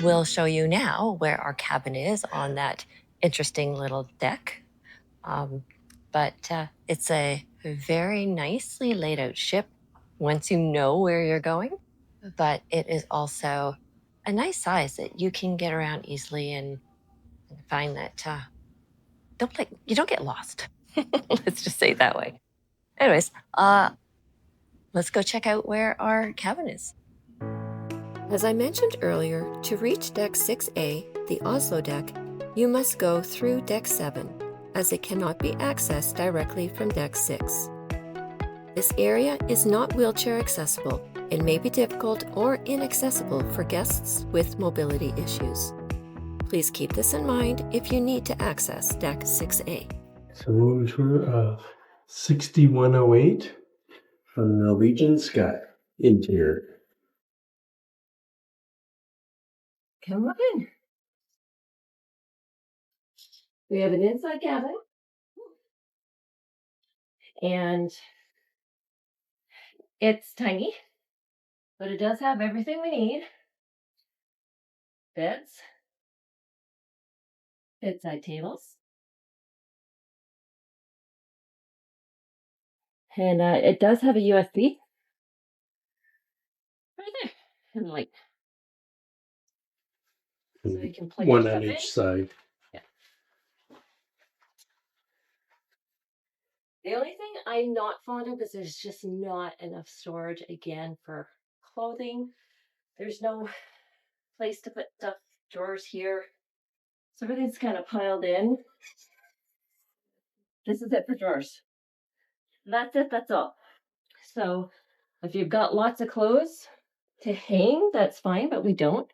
will show you now where our cabin is on that interesting little deck. Um, but it's a very nicely laid out ship once you know where you're going. But it is also a nice size that you can get around easily and find that you don't get lost. Let's just say it that way. Anyways, let's go check out where our cabin is. As I mentioned earlier, to reach Deck 6A, the Oslo deck, you must go through Deck 7, as it cannot be accessed directly from Deck 6. This area is not wheelchair accessible and may be difficult or inaccessible for guests with mobility issues. Please keep this in mind if you need to access Deck 6A. So room tour of 6108 from Norwegian Sky Interior. Come on in. We have an inside cabin, and it's tiny, but it does have everything we need. Beds, bedside tables, and it does have a USB right there, and like, so you can plug one your on stuff each in. side. Yeah. The only thing I'm not fond of is there's just not enough storage again for clothing. There's no place to put stuff, drawers here. So everything's kind of piled in. This is it for drawers. That's it, that's all. So if you've got lots of clothes to hang, that's fine, but we don't.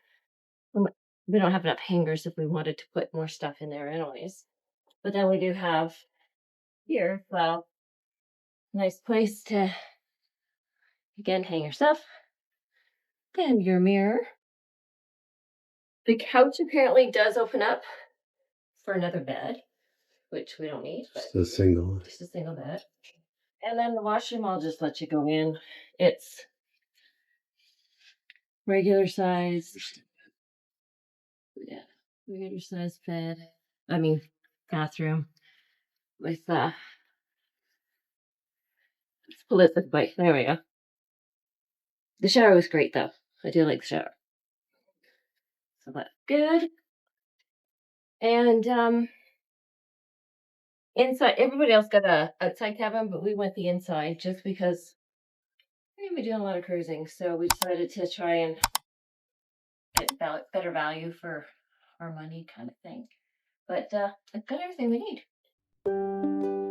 We don't have enough hangers if we wanted to put more stuff in there anyways. But then we do have here, well, nice place to, again, hang your stuff. Then your mirror. The couch apparently does open up for another bed, which we don't need, but Just a single. just a single bed. And then the washroom, I'll just let you go in. It's regular size. Yeah, regular size bed. I mean, bathroom with let's pull it this way. There we go. The shower was great though. I do like the shower. So that's good. And inside, everybody else got a outside cabin, but we went the inside just because we're gonna be doing a lot of cruising. So we decided to try and get better value for our money kind of thing. But I've got everything we need.